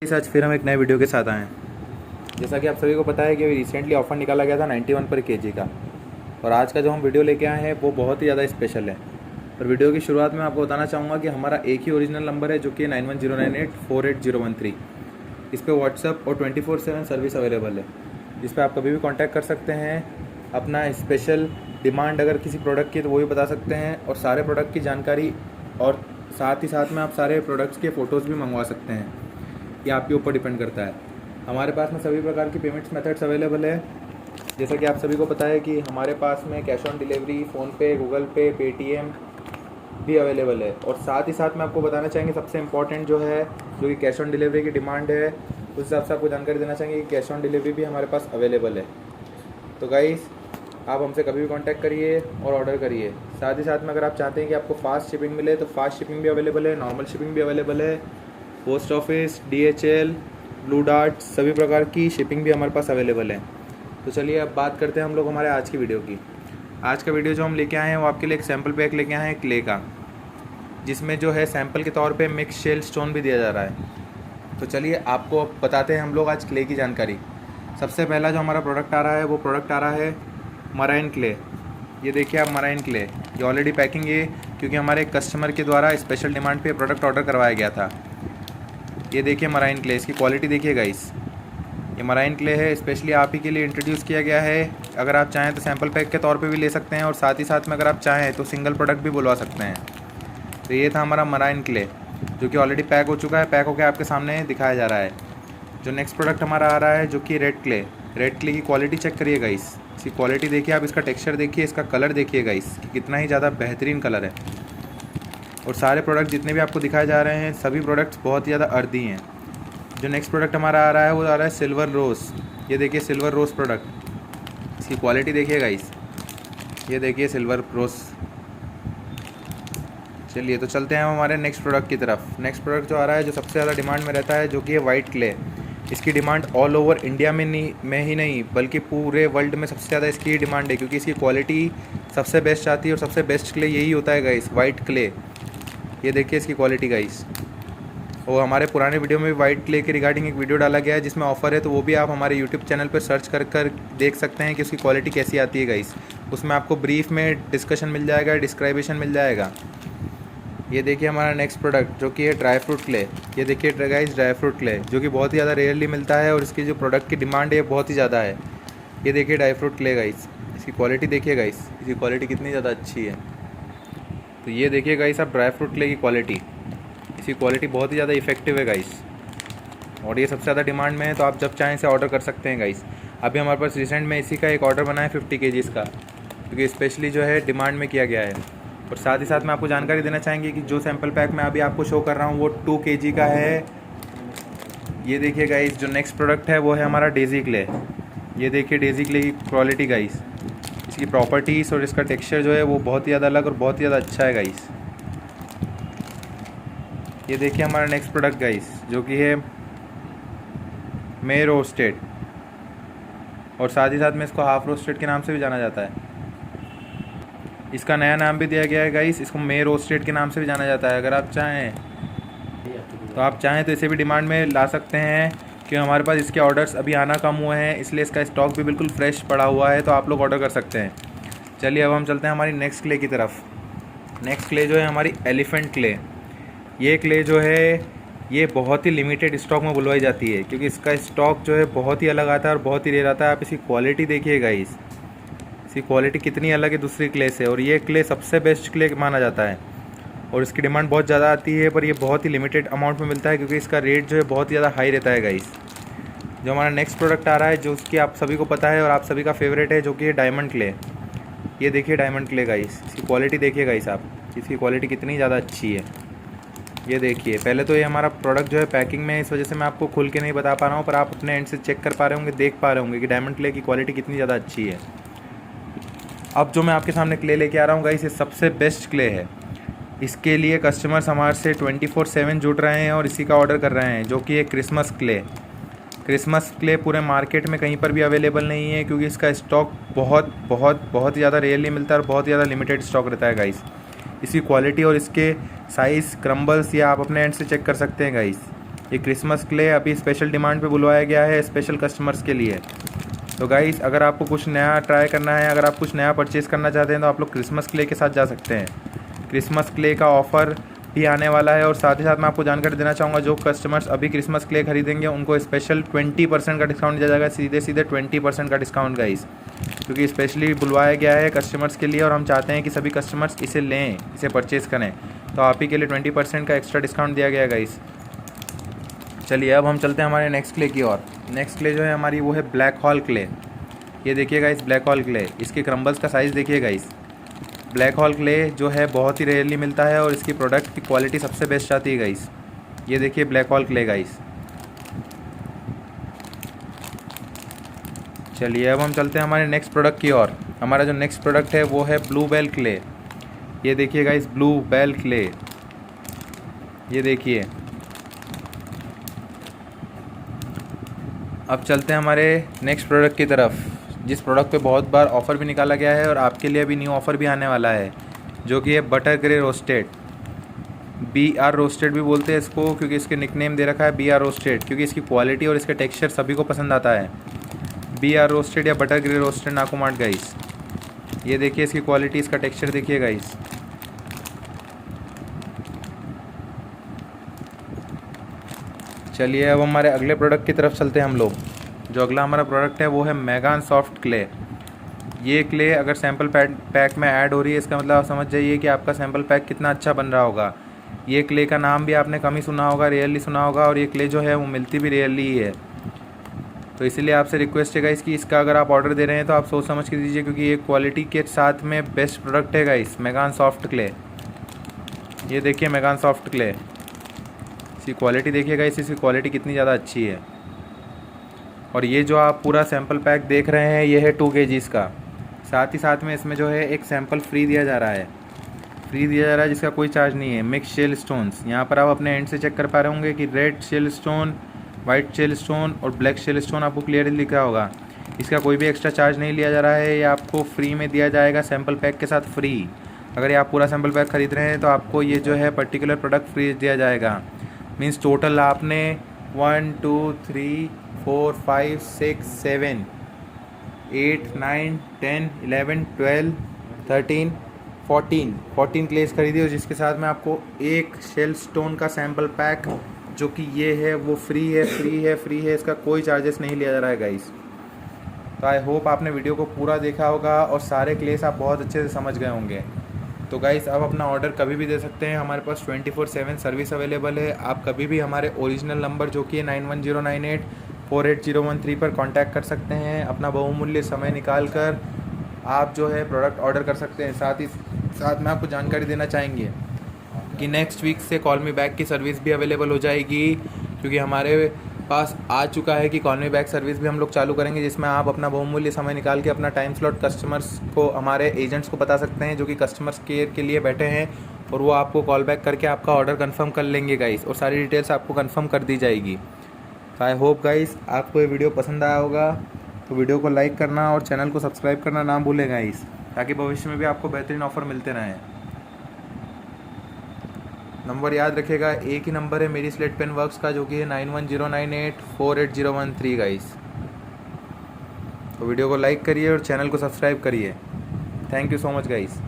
आज फिर हम एक नए वीडियो के साथ आए हैं। जैसा कि आप सभी को पता है कि रिसेंटली ऑफ़र निकाला गया था 91 पर केजी का, और आज का जो हम वीडियो लेके आए हैं वो बहुत ही ज़्यादा स्पेशल है। और वीडियो की शुरुआत में आपको बताना चाहूँगा कि हमारा एक ही ओरिजिनल नंबर है जो कि 9109848013। इस पर व्हाट्सअप और 24/7 सर्विस अवेलेबल है, जिस पर आप कभी भी कॉन्टैक्ट कर सकते हैं। अपना स्पेशल डिमांड अगर किसी प्रोडक्ट की तो वो भी बता सकते हैं, और सारे प्रोडक्ट की जानकारी और साथ ही साथ में आप सारे प्रोडक्ट्स के फ़ोटोज़ भी मंगवा सकते हैं। ये आपके ऊपर डिपेंड करता है। हमारे पास में सभी प्रकार की पेमेंट्स मेथड्स अवेलेबल है। जैसा कि आप सभी को पता है कि हमारे पास में cash on delivery, PhonePe, Google पे, पेटीएम भी अवेलेबल है। और साथ ही साथ में आपको बताना चाहेंगे सबसे इम्पॉर्टेंट जो है, जो कि कैश ऑन डिलीवरी की डिमांड है, उस हिसाब से आपको जानकारी देना चाहेंगे कि कैश ऑन डिलीवरी भी हमारे पास अवेलेबल है। तो गाइस, आप हमसे कभी भी कांटेक्ट करिए और ऑर्डर करिए। साथ ही साथ में अगर आप चाहते हैं कि आपको फास्ट शिपिंग मिले तो फास्ट शिपिंग भी अवेलेबल है, नॉर्मल शिपिंग भी अवेलेबल है। Post office, DHL, blue dart, सभी प्रकार की शिपिंग भी हमारे पास अवेलेबल है। तो चलिए अब बात करते हैं हम लोग हमारे आज की वीडियो की। आज का वीडियो जो हम लेके आए हैं वो आपके लिए एक सैम्पल पैक लेके आए हैं क्ले का, जिसमें जो है सैम्पल के तौर पे मिक्स शेल स्टोन भी दिया जा रहा है। तो चलिए आपको अब बताते हैं हम लोग आज क्ले की जानकारी। सबसे पहला जो हमारा प्रोडक्ट आ रहा है वो प्रोडक्ट आ रहा है मराइन क्ले। ये देखिए आप, मराइन क्ले, ये ऑलरेडी पैकिंग है क्योंकि हमारे कस्टमर के द्वारा स्पेशल डिमांड पे प्रोडक्ट ऑर्डर करवाया गया था। ये देखिए मराइन क्ले, इसकी क्वालिटी देखिए गाइस। ये मराइन क्ले है, स्पेशली आप ही के लिए इंट्रोड्यूस किया गया है। अगर आप चाहें तो सैम्पल पैक के तौर पे भी ले सकते हैं, और साथ ही साथ में अगर आप चाहें तो सिंगल प्रोडक्ट भी बुलवा सकते हैं। तो ये था हमारा मराइन क्ले, जो कि ऑलरेडी पैक हो चुका है, पैक होकर आपके सामने दिखाया जा रहा है। जो नेक्स्ट प्रोडक्ट हमारा आ रहा है जो कि रेड क्ले। रेड क्ले की क्वालिटी चेक करिए गाइस, इसकी क्वालिटी देखिए आप, इसका टेक्सचर देखिए, इसका कलर देखिए गाइस कि कितना ही ज़्यादा बेहतरीन कलर है। और सारे प्रोडक्ट जितने भी आपको दिखाए जा रहे हैं सभी प्रोडक्ट्स बहुत ही ज़्यादा अर्दी हैं। जो नेक्स्ट प्रोडक्ट हमारा आ रहा है वो आ रहा है सिल्वर रोज़। ये देखिए सिल्वर रोज़ प्रोडक्ट, इसकी क्वालिटी देखिए गाइस, ये देखिए सिल्वर रोज़। चलिए तो चलते हैं हम हमारे नेक्स्ट प्रोडक्ट की तरफ। नेक्स्ट प्रोडक्ट जो आ रहा है, जो सबसे ज़्यादा डिमांड में रहता है, जो कि है वाइट क्ले। इसकी डिमांड ऑल ओवर इंडिया में ही नहीं बल्कि पूरे वर्ल्ड में सबसे ज़्यादा इसकी डिमांड है, क्योंकि इसकी क्वालिटी सबसे बेस्ट आती है, और सबसे बेस्ट क्ले यही होता है गाइस, वाइट क्ले। ये देखिए इसकी क्वालिटी गाइस। और हमारे पुराने वीडियो में भी वाइट क्ले के रिगार्डिंग एक वीडियो डाला गया है जिसमें ऑफ़र है, तो वो भी आप हमारे यूट्यूब चैनल पर सर्च कर देख सकते हैं कि उसकी क्वालिटी कैसी आती है गाइस। उसमें आपको ब्रीफ में डिस्कशन मिल जाएगा, डिस्क्रिप्शन मिल जाएगा। ये देखिए हमारा नेक्स्ट प्रोडक्ट जो कि है ड्राई फ्रूट क्ले। ये देखिए गाइस, ड्राई फ्रूट क्ले, जो कि बहुत ही ज़्यादा रेयरली मिलता है, और इसकी जो प्रोडक्ट की डिमांड है बहुत ही ज़्यादा है। ये देखिए ड्राई फ्रूट क्ले गाइस, इसकी क्वालिटी देखिए गाइस, इसकी क्वालिटी कितनी ज़्यादा अच्छी है। तो ये देखिए गाइस आप, ड्राई फ्रूट क्ले की क्वालिटी, इसकी क्वालिटी बहुत ही ज़्यादा इफेक्टिव है गाइस, और ये सबसे ज़्यादा डिमांड में है। तो आप जब चाहें इसे ऑर्डर कर सकते हैं गाइस। अभी हमारे पास रिसेंट में इसी का एक ऑर्डर बना है 50 kgs का, क्योंकि स्पेशली जो है डिमांड में किया गया है। और साथ ही साथ में आपको जानकारी देना चाहेंगे कि जो सैम्पल पैक मैं अभी आपको शो कर रहा हूँ वो 2 kg का है। ये देखिए गाइस, जो नेक्स्ट प्रोडक्ट है वो है हमारा डेज़ी क्ले। ये देखिए डेज़ी क्ले की क्वालिटी गाइस, इसकी प्रॉपर्टीज़ और इसका टेक्सचर जो है वो बहुत ही ज़्यादा अलग और बहुत ही ज़्यादा अच्छा है गाइस। ये देखिए हमारा नेक्स्ट प्रोडक्ट गाइस, जो कि है मे रोस्टेड, और साथ ही साथ में इसको हाफ रोस्टेड के नाम से भी जाना जाता है। इसका नया नाम भी दिया गया है गाइस, इसको मे रोस्टेड के नाम से भी जाना जाता है। अगर आप चाहें तो इसे भी डिमांड में ला सकते हैं, क्योंकि हमारे पास इसके ऑर्डर्स अभी आना कम हुए हैं, इसलिए इसका स्टॉक भी बिल्कुल फ्रेश पड़ा हुआ है, तो आप लोग ऑर्डर कर सकते हैं। चलिए अब हम चलते हैं हमारी नेक्स्ट क्ले की तरफ। नेक्स्ट क्ले जो है हमारी एलिफेंट क्ले। ये क्ले जो है ये बहुत ही लिमिटेड स्टॉक में बुलवाई जाती है, क्योंकि इसका स्टॉक जो है बहुत ही अलग आता है और बहुत ही रेयर आता है। आप इसकी क्वालिटी देखिए गाइस, इसकी क्वालिटी कितनी अलग है दूसरी क्ले से, और ये क्ले सबसे बेस्ट क्ले माना जाता है, और इसकी डिमांड बहुत ज़्यादा आती है, पर ये बहुत ही लिमिटेड अमाउंट में मिलता है, क्योंकि इसका रेट जो है बहुत ही ज़्यादा हाई रहता है गाइस। जो हमारा नेक्स्ट प्रोडक्ट आ रहा है, जो उसकी आप सभी को पता है और आप सभी का फेवरेट है, जो कि है डायमंड क्ले। ये देखिए डायमंड क्ले गाइस, इसकी क्वालिटी देखिए गाइस आप, इसकी क्वालिटी कितनी ज़्यादा अच्छी है। ये देखिए, पहले तो ये हमारा प्रोडक्ट जो है पैकिंग में है, इस वजह से मैं आपको खुल के नहीं बता पा रहा हूँ, पर आप अपने एंड से चेक कर पा रहे होंगे, देख पा रहे होंगे कि डायमंड क्ले की क्वालिटी कितनी ज़्यादा अच्छी है। अब जो मैं आपके सामने क्ले लेके आ रहा हूँ गाइस, ये सबसे बेस्ट क्ले है। इसके लिए कस्टमर्स हमारे से 24/7 जुड़ रहे हैं और इसी का ऑर्डर कर रहे हैं, जो कि एक क्रिसमस क्ले। क्रिसमस क्ले पूरे मार्केट में कहीं पर भी अवेलेबल नहीं है, क्योंकि इसका स्टॉक बहुत बहुत बहुत ही ज़्यादा रेयरली मिलता है और बहुत ही ज़्यादा लिमिटेड स्टॉक रहता है गाइस। इसकी क्वालिटी और इसके साइज़, क्रम्बल्स, या आप अपने एंड से चेक कर सकते हैं गाइस। ये क्रिसमस क्ले अभी स्पेशल डिमांड पे बुलवाया गया है स्पेशल कस्टमर्स के लिए। तो गाइस अगर आपको कुछ नया ट्राई करना है, अगर आप कुछ नया परचेज़ करना चाहते हैं तो आप लोग क्रिसमस क्ले के साथ जा सकते हैं। क्रिसमस क्ले का ऑफ़र भी आने वाला है और साथ ही साथ मैं आपको जानकारी देना चाहूँगा, जो कस्टमर्स अभी क्रिसमस क्ले खरीदेंगे उनको स्पेशल 20% का डिस्काउंट दिया जाएगा, सीधे सीधे 20% का डिस्काउंट गाइस, क्योंकि स्पेशली बुलवाया गया है कस्टमर्स के लिए और हम चाहते हैं कि सभी कस्टमर्स इसे लें, इसे परचेज़ करें। तो आप ही के लिए 20% का एक्स्ट्रा डिस्काउंट दिया गया है गाइस। चलिए अब हम चलते हैं हमारे नेक्स्ट क्ले की ओर। नेक्स्ट क्ले जो है हमारी वो है ब्लैक हॉल क्ले। ये देखिए गाइस ब्लैक हॉल क्ले, इसके क्रम्बल्स का साइज़ देखिए गाइस। ब्लैक हॉल क्ले जो है बहुत ही रेयरली मिलता है और इसकी प्रोडक्ट की क्वालिटी सबसे बेस्ट आती है गाइस। ये देखिए ब्लैक हॉल क्ले गाइस। चलिए अब हम चलते हैं हमारे नेक्स्ट प्रोडक्ट की ओर। हमारा जो नेक्स्ट प्रोडक्ट है वो है ब्लू बेल क्ले। ये देखिए गाइस ब्लू बेल क्ले, ये देखिए। अब चलते हैं हमारे नेक्स्ट प्रोडक्ट की तरफ, जिस प्रोडक्ट पे बहुत बार ऑफ़र भी निकाला गया है और आपके लिए अभी न्यू ऑफ़र भी आने वाला है, जो कि है butter grey roasted. BR roasted भी बोलते हैं इसको, क्योंकि इसके निकनेम दे रखा है BR रोस्टेड, क्योंकि इसकी क्वालिटी और इसके टेक्सचर सभी को पसंद आता है। BR रोस्टेड या बटर ग्रे रोस्टेड नाकुमाट गाइस। ये देखिए इसकी क्वालिटी, इसका टेक्सचर देखिए गाइस। चलिए अब हमारे अगले प्रोडक्ट की तरफ चलते हैं हम लोग। जो अगला हमारा प्रोडक्ट है वो है मेगान सॉफ्ट क्ले। ये क्ले अगर सैम्पल पैक में ऐड हो रही है, इसका मतलब आप समझ जाइए कि आपका सैम्पल पैक कितना अच्छा बन रहा होगा। ये क्ले का नाम भी आपने कम ही सुना होगा, रेयरली सुना होगा, और ये क्ले जो है वो मिलती भी रेयरली ही है। तो इसीलिए आपसे रिक्वेस्ट है गाइस कि इसका अगर आप ऑर्डर दे रहे हैं तो आप सोच समझ के दीजिए, क्योंकि ये क्वालिटी के साथ में बेस्ट प्रोडक्ट है गाइस, मेगान सॉफ्ट क्ले। ये देखिए मेगान सॉफ्ट क्ले, इसकी क्वालिटी देखिए गाइस, इसकी क्वालिटी कितनी ज़्यादा अच्छी है। और ये जो आप पूरा सैम्पल पैक देख रहे हैं ये है 2 kg का। साथ ही साथ में इसमें जो है एक सैम्पल फ्री दिया जा रहा है, जिसका कोई चार्ज नहीं है। मिक्स शेल स्टोन्स, यहाँ पर आप अपने एंड से चेक कर पा रहे होंगे कि red shale stone, white shale stone और ब्लैक शेल स्टोन आपको क्लियरली लिखा होगा। इसका कोई भी एक्स्ट्रा चार्ज नहीं लिया जा रहा है, ये आपको फ्री में दिया जाएगा सैम्पल पैक के साथ फ्री। अगर ये आप पूरा सैम्पल पैक खरीद रहे हैं तो आपको ये जो है पर्टिकुलर प्रोडक्ट फ्री दिया जाएगा। मीन्स टोटल आपने 1 2 3 4 5 6 7 8 9 10 11 12 13 14 क्लेस खरीदी और जिसके साथ में आपको एक शेल स्टोन का सैम्पल पैक जो कि ये है वो फ्री है। इसका कोई चार्जेस नहीं लिया जा रहा है गाइस। तो आई होप आपने वीडियो को पूरा देखा होगा और सारे क्लेस आप बहुत अच्छे से समझ गए होंगे। तो गाइस आप अपना ऑर्डर कभी भी दे सकते हैं, हमारे पास 24/7 सर्विस अवेलेबल है। आप कभी भी हमारे ओरिजिनल नंबर जो कि है 9109848013 पर कांटेक्ट कर सकते हैं। अपना बहुमूल्य समय निकाल कर आप जो है प्रोडक्ट ऑर्डर कर सकते हैं। साथ ही साथ में आपको जानकारी देना चाहेंगे कि नेक्स्ट वीक से कॉल मी बैक की सर्विस भी अवेलेबल हो जाएगी, क्योंकि हमारे पास आ चुका है कि कॉल मी बैक सर्विस भी हम लोग चालू करेंगे, जिसमें आप अपना बहुमूल्य समय निकाल के अपना टाइम स्लॉट कस्टमर्स को, हमारे एजेंट्स को बता सकते हैं जो कि कस्टमर्स केयर के लिए बैठे हैं, और वो आपको कॉल बैक करके आपका ऑर्डर कंफर्म कर लेंगे गाइस, और सारी डिटेल्स आपको कंफर्म कर दी जाएगी। तो आई होप गाइस आपको ये वीडियो पसंद आया होगा, तो वीडियो को लाइक करना और चैनल को सब्सक्राइब करना ना भूलें गाइस, ताकि भविष्य में भी आपको बेहतरीन ऑफर मिलते रहें। नंबर याद रखिएगा, एक ही नंबर है मेरी स्लेट पेन वर्क्स का, जो कि है 9109848013 गाइस। तो वीडियो को लाइक करिए और चैनल को सब्सक्राइब करिए। Thank you so much guys.